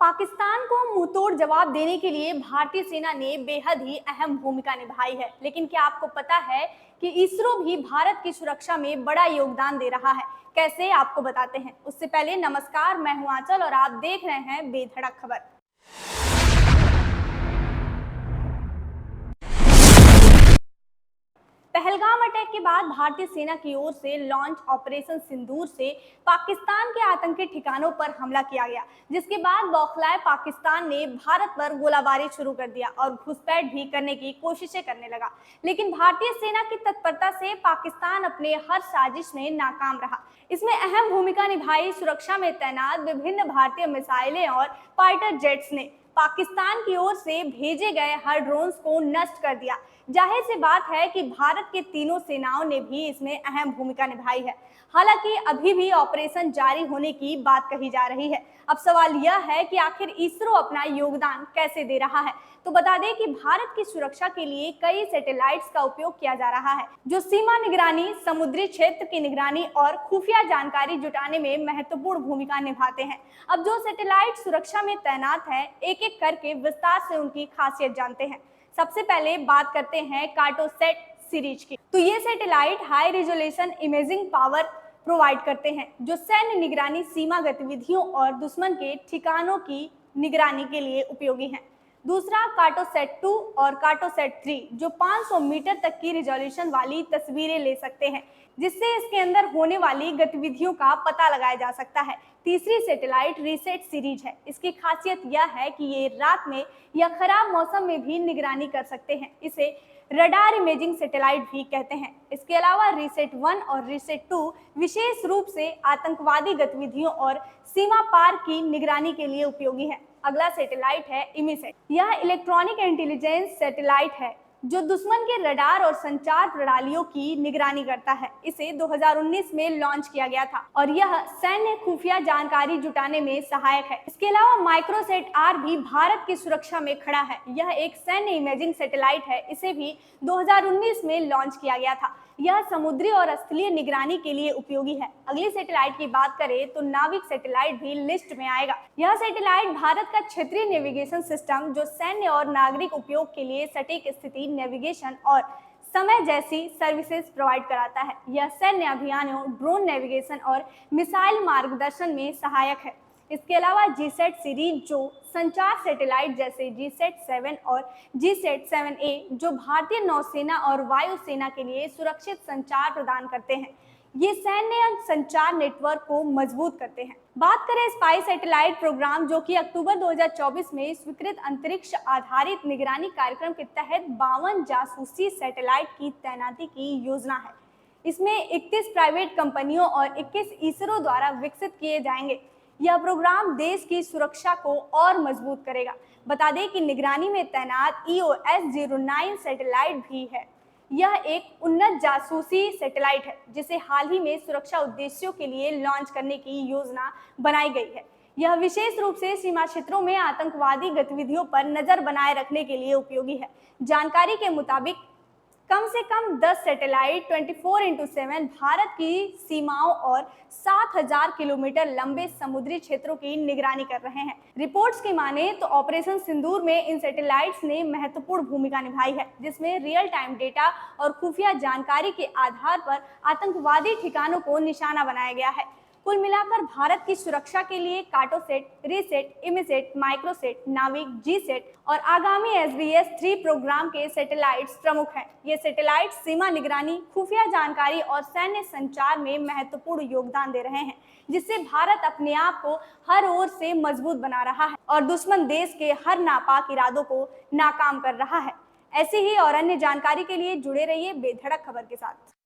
पाकिस्तान को मुंहतोड़ जवाब देने के लिए भारतीय सेना ने बेहद ही अहम भूमिका निभाई है। लेकिन क्या आपको पता है कि इसरो भी भारत की सुरक्षा में बड़ा योगदान दे रहा है? कैसे, आपको बताते हैं। उससे पहले नमस्कार, मैं हूं आंचल और आप देख रहे हैं बेधड़क खबर। पहलगाम अटैक के बाद भारतीय सेना की ओर से लॉन्च ऑपरेशन सिंदूर से पाकिस्तान के आतंकी ठिकानों पर हमला किया गया, जिसके बाद बौखलाए पाकिस्तान ने भारत पर गोलाबारी शुरू कर दिया और घुसपैठ भी करने की कोशिशें करने लगा। लेकिन भारतीय सेना की तत्परता से पाकिस्तान अपने हर साजिश में नाकाम रहा। इसमें अहम भूमिका निभाई सुरक्षा में तैनात विभिन्न भारतीय मिसाइलें और फाइटर जेट्स ने पाकिस्तान की ओर से भेजे गए हर ड्रोन्स को नष्ट कर दिया। जाहिर सी बात है कि भारत के तीनों सेनाओं ने भी इसमें अहम भूमिका निभाई है। हालांकि अभी भी ऑपरेशन जारी होने की बात कही जा रही है। अब सवाल यह है कि आखिर इसरो अपना योगदान कैसे दे रहा है। तो बता दें कि भारत की सुरक्षा के लिए कई सैटेलाइट्स का उपयोग किया जा रहा है, जो सीमा निगरानी, समुद्री क्षेत्र की निगरानी और खुफिया जानकारी जुटाने में महत्वपूर्ण भूमिका निभाते हैं। अब जो सैटेलाइट सुरक्षा में तैनात है, एक एक करके विस्तार से उनकी खासियत जानते हैं। सबसे पहले बात करते हैं कार्टोसैट सीरीज की। तो ये satellite high resolution imaging power provide करते हैं, जो सैन्य निगरानी, सीमा गतिविधियों और दुश्मन के ठिकानों की निगरानी के लिए उपयोगी हैं। दूसरा कार्टोसैट 2 और कार्टोसैट 3, जो 500 मीटर तक की रिजोल्यूशन वाली तस्वीरें ले सकते हैं, जिससे इसके अंदर होने वाली गतिविधियों का पता लगाया जा सकता है। तीसरी सैटेलाइट रीसेट सीरीज है। इसकी खासियत यह है कि ये रात में या खराब मौसम में भी निगरानी कर सकते हैं। इसे रडार इमेजिंग सैटेलाइट भी कहते हैं। इसके अलावा रीसेट 1 और रीसेट 2 विशेष रूप से आतंकवादी गतिविधियों और सीमा पार की निगरानी के लिए उपयोगी है। अगला सैटेलाइट है इमीसैट। यह इलेक्ट्रॉनिक इंटेलिजेंस सैटेलाइट है, जो दुश्मन के रडार और संचार प्रणालियों की निगरानी करता है। इसे 2019 में लॉन्च किया गया था और यह सैन्य खुफिया जानकारी जुटाने में सहायक है। इसके अलावा माइक्रोसैट आर भी भारत की सुरक्षा में खड़ा है। यह एक सैन्य इमेजिंग सैटेलाइट है। इसे भी 2019 में लॉन्च किया गया था। यह समुद्री और स्थलीय निगरानी के लिए उपयोगी है। अगली सैटेलाइट की बात करें तो नाविक सैटेलाइट भी लिस्ट में आएगा। यह सैटेलाइट भारत का क्षेत्रीय नेविगेशन सिस्टम, जो सैन्य और नागरिक उपयोग के लिए सटीक स्थिति, नेविगेशन और समय जैसी सर्विसेज प्रोवाइड कराता है। यह सैन्य अभियानों, ड्रोन नेविगेशन और मिसाइल मार्गदर्शन में सहायक है। इसके अलावा जीसैट सीरीज, जो संचार सैटेलाइट जैसे जीसैट 7 और जीसैट 7A, जो भारतीय नौसेना और वायुसेना के लिए सुरक्षित संचार प्रदान करते हैं, ये सैन्य संचार नेटवर्क को मजबूत करते हैं। बात करें स्पाई सैटेलाइट प्रोग्राम, जो कि अक्टूबर 2024 में स्वीकृत अंतरिक्ष आधारित निगरानी कार्यक्रम के तहत 52 जासूसी सैटेलाइट की तैनाती की योजना है। इसमें 31 प्राइवेट कंपनियों और 21 इसरो द्वारा विकसित किए जाएंगे। यह प्रोग्राम देश की सुरक्षा को और मजबूत करेगा। बता दें कि निगरानी में तैनात EOS-09 सैटेलाइट भी है। यह एक उन्नत जासूसी सैटेलाइट है, जिसे हाल ही में सुरक्षा उद्देश्यों के लिए लॉन्च करने की योजना बनाई गई है। यह विशेष रूप से सीमा क्षेत्रों में आतंकवादी गतिविधियों पर नजर बनाए रखने के लिए उपयोगी है। जानकारी के मुताबिक कम से कम 10 सैटेलाइट 24x7 भारत की सीमाओं और 7000 किलोमीटर लंबे समुद्री क्षेत्रों की निगरानी कर रहे हैं। रिपोर्ट्स की माने तो ऑपरेशन सिंदूर में इन सैटेलाइट्स ने महत्वपूर्ण भूमिका निभाई है, जिसमें रियल टाइम डेटा और खुफिया जानकारी के आधार पर आतंकवादी ठिकानों को निशाना बनाया गया है। कुल मिलाकर भारत की सुरक्षा के लिए कार्टोसैट, रीसेट, इमीसैट, माइक्रोसैट, नाविक, जीसैट और आगामी SBS-3 प्रोग्राम के सैटेलाइट्स प्रमुख हैं। ये सैटेलाइट सीमा निगरानी, खुफिया जानकारी और सैन्य संचार में महत्वपूर्ण योगदान दे रहे हैं, जिससे भारत अपने आप को हर ओर से मजबूत बना रहा है और दुश्मन देश के हर नापाक इरादों को नाकाम कर रहा है। ऐसी ही और अन्य जानकारी के लिए जुड़े रहिए बेधड़क खबर के साथ।